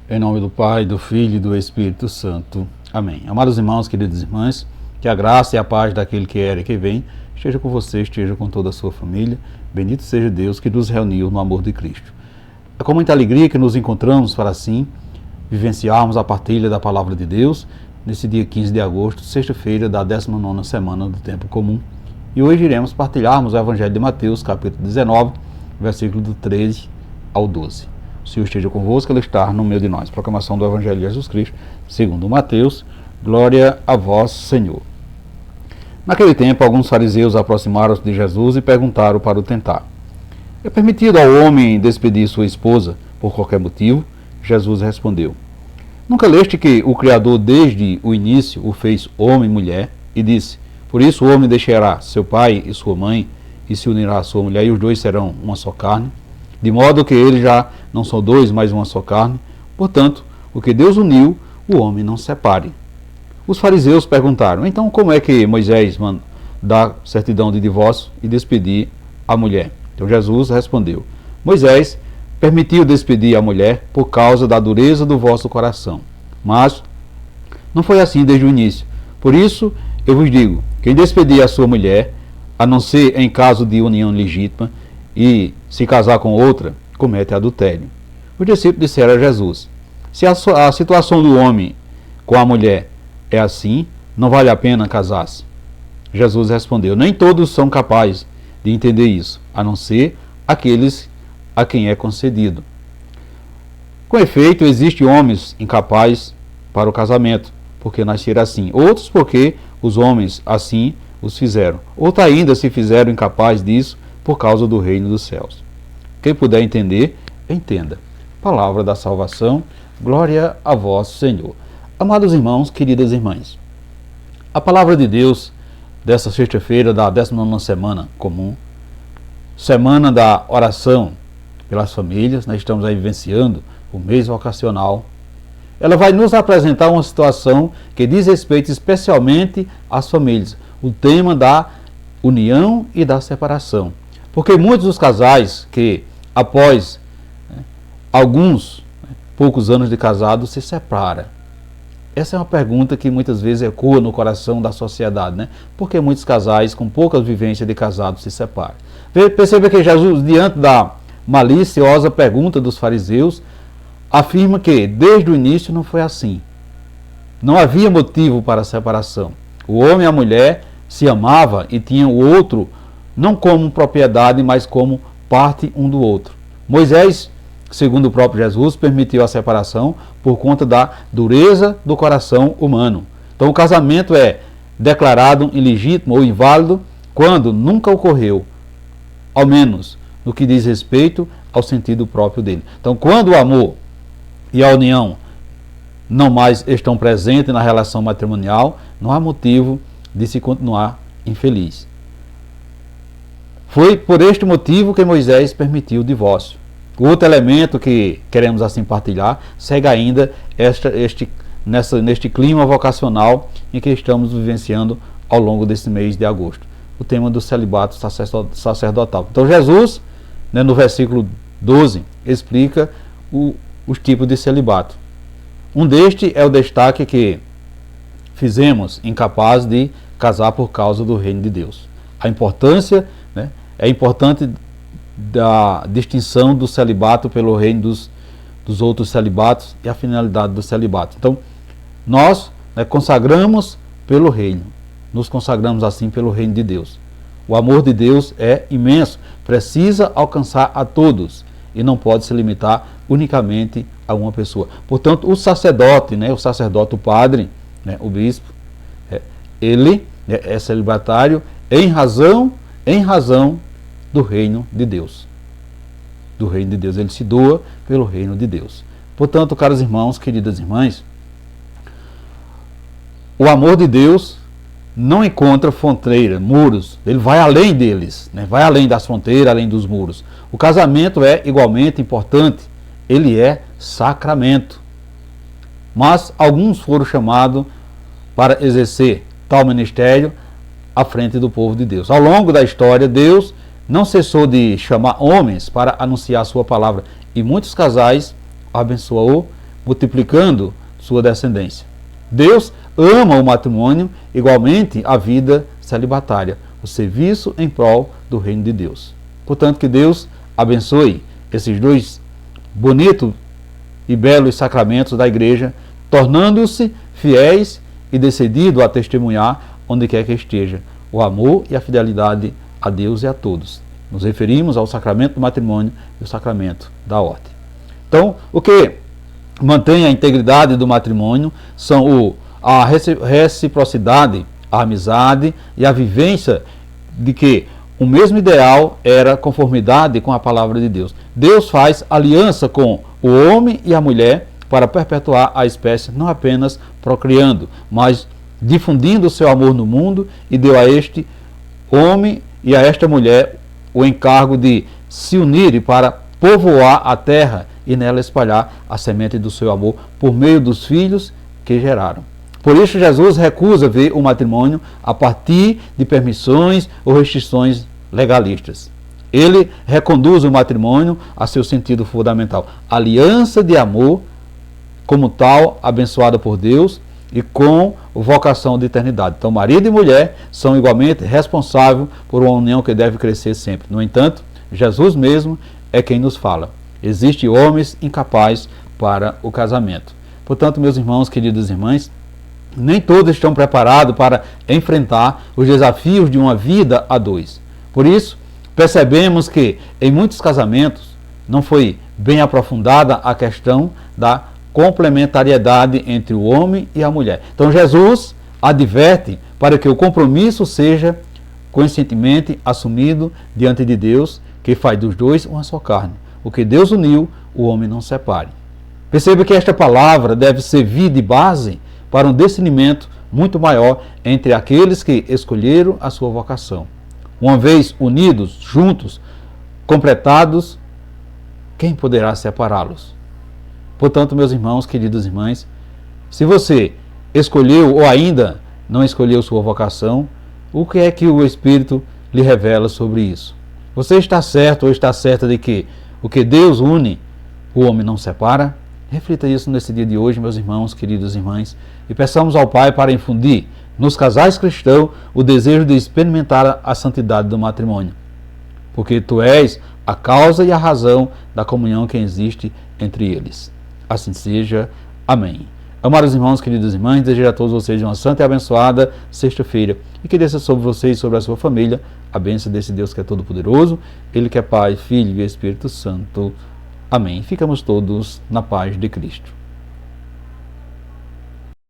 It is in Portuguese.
Em nome do Pai, do Filho e do Espírito Santo. Amém. Amados irmãos, queridas irmãs, que a graça e a paz daquele que era e que vem esteja com você, esteja com toda a sua família. Bendito seja Deus que nos reuniu no amor de Cristo. É com muita alegria que nos encontramos para assim vivenciarmos a partilha da Palavra de Deus nesse dia 15 de agosto, sexta-feira da 19ª semana do Tempo Comum. E hoje iremos partilharmos o Evangelho de Mateus, capítulo 19, versículo do 13 ao 12. O Senhor esteja convosco, Ele está no meio de nós. Proclamação do Evangelho de Jesus Cristo, segundo Mateus. Glória a vós, Senhor. Naquele tempo, alguns fariseus aproximaram-se de Jesus e perguntaram para o tentar: é permitido ao homem despedir sua esposa por qualquer motivo? Jesus respondeu: nunca leste que o Criador desde o início o fez homem e mulher? E disse: por isso o homem deixará seu pai e sua mãe e se unirá à sua mulher, e os dois serão uma só carne. De modo que eles já não são dois, mas uma só carne. Portanto, o que Deus uniu, o homem não separe. Os fariseus perguntaram: então como é que Moisés dá certidão de divórcio e despedir a mulher? Então Jesus respondeu: Moisés permitiu despedir a mulher por causa da dureza do vosso coração. Mas não foi assim desde o início. Por isso eu vos digo: quem despedir a sua mulher, a não ser em caso de união legítima, e se casar com outra, comete adultério. Os discípulos disseram a Jesus: se a situação do homem com a mulher é assim, não vale a pena casar-se. Jesus respondeu: nem todos são capazes de entender isso, a não ser aqueles a quem é concedido. Com efeito, existem homens incapazes para o casamento, porque nasceram assim, outros porque os homens assim os fizeram, outros ainda se fizeram incapazes disso por causa do reino dos céus. Quem puder entender, entenda. Palavra da salvação, glória a vós, Senhor. Amados irmãos, queridas irmãs, a palavra de Deus dessa sexta-feira da 19ª semana comum, semana da oração pelas famílias, nós estamos aí vivenciando o mês vocacional, ela vai nos apresentar uma situação que diz respeito especialmente às famílias, o tema da união e da separação. Porque muitos dos casais que, após poucos anos de casado, se separam. Essa é uma pergunta que muitas vezes ecoa no coração da sociedade, né? Por que muitos casais com poucas vivências de casado se separam? Perceba que Jesus, diante da maliciosa pergunta dos fariseus, afirma que desde o início não foi assim. Não havia motivo para a separação. O homem e a mulher se amavam e tinham o outro não como propriedade, mas como parte um do outro. Moisés, segundo o próprio Jesus, permitiu a separação por conta da dureza do coração humano. Então o casamento é declarado ilegítimo ou inválido quando nunca ocorreu, ao menos no que diz respeito ao sentido próprio dele. Então quando o amor e a união não mais estão presentes na relação matrimonial, não há motivo de se continuar infeliz. Foi por este motivo que Moisés permitiu o divórcio. Outro elemento que queremos assim partilhar segue ainda neste clima vocacional em que estamos vivenciando ao longo desse mês de agosto. O tema do celibato sacerdotal. Então Jesus, no versículo 12, explica os tipos de celibato. Um destes é o destaque que fizemos incapaz de casar por causa do reino de Deus. A importância, é importante da distinção do celibato pelo reino dos outros celibatos e a finalidade do celibato. Então, nós consagramos pelo reino, nos consagramos assim pelo reino de Deus. O amor de Deus é imenso, precisa alcançar a todos e não pode se limitar unicamente a uma pessoa. Portanto, o sacerdote, o padre, o bispo, ele é celibatário em razão do reino de Deus. Do reino de Deus, ele se doa pelo reino de Deus. Portanto, caros irmãos, queridas irmãs, o amor de Deus não encontra fronteira, muros, ele vai além deles, vai além das fronteiras, além dos muros. O casamento é igualmente importante, ele é sacramento. Mas alguns foram chamados para exercer tal ministério à frente do povo de Deus. Ao longo da história, Deus não cessou de chamar homens para anunciar a sua palavra, e muitos casais abençoou multiplicando sua descendência. Deus ama o matrimônio, igualmente a vida celibatária, o serviço em prol do reino de Deus. Portanto, que Deus abençoe esses dois bonitos e belos sacramentos da igreja, tornando-se fiéis e decididos a testemunhar onde quer que esteja o amor e a fidelidade a Deus e a todos. Nos referimos ao sacramento do matrimônio e o sacramento da ordem. Então, o que mantém a integridade do matrimônio são a reciprocidade, a amizade e a vivência de que o mesmo ideal era conformidade com a palavra de Deus. Deus faz aliança com o homem e a mulher para perpetuar a espécie, não apenas procriando, mas difundindo o seu amor no mundo, e deu a este homem e a esta mulher o encargo de se unirem para povoar a terra e nela espalhar a semente do seu amor por meio dos filhos que geraram. Por isso, Jesus recusa ver o matrimônio a partir de permissões ou restrições legalistas. Ele reconduz o matrimônio a seu sentido fundamental, aliança de amor, como tal, abençoada por Deus e com vocação de eternidade. Então, marido e mulher são igualmente responsáveis por uma união que deve crescer sempre. No entanto, Jesus mesmo é quem nos fala: existem homens incapazes para o casamento. Portanto, meus irmãos, queridas irmãs, nem todos estão preparados para enfrentar os desafios de uma vida a dois. Por isso, percebemos que em muitos casamentos não foi bem aprofundada a questão da complementariedade entre o homem e a mulher. Então Jesus adverte para que o compromisso seja conscientemente assumido diante de Deus, que faz dos dois uma só carne. O que Deus uniu, o homem não separe. Perceba que esta palavra deve servir de base para um discernimento muito maior entre aqueles que escolheram a sua vocação. Uma vez unidos, juntos, completados, quem poderá separá-los? Portanto, meus irmãos, queridas irmãs, se você escolheu ou ainda não escolheu sua vocação, o que é que o Espírito lhe revela sobre isso? Você está certo ou está certa de que o que Deus une, o homem não separa? Reflita isso nesse dia de hoje, meus irmãos, queridas irmãs, e peçamos ao Pai para infundir nos casais cristãos o desejo de experimentar a santidade do matrimônio, porque Tu és a causa e a razão da comunhão que existe entre eles. Assim seja. Amém. Amados irmãos, queridas irmãs, desejo a todos vocês uma santa e abençoada sexta-feira, e que desça sobre vocês e sobre a sua família a bênção desse Deus que é todo-poderoso, Ele que é Pai, Filho e Espírito Santo. Amém. Ficamos todos na paz de Cristo.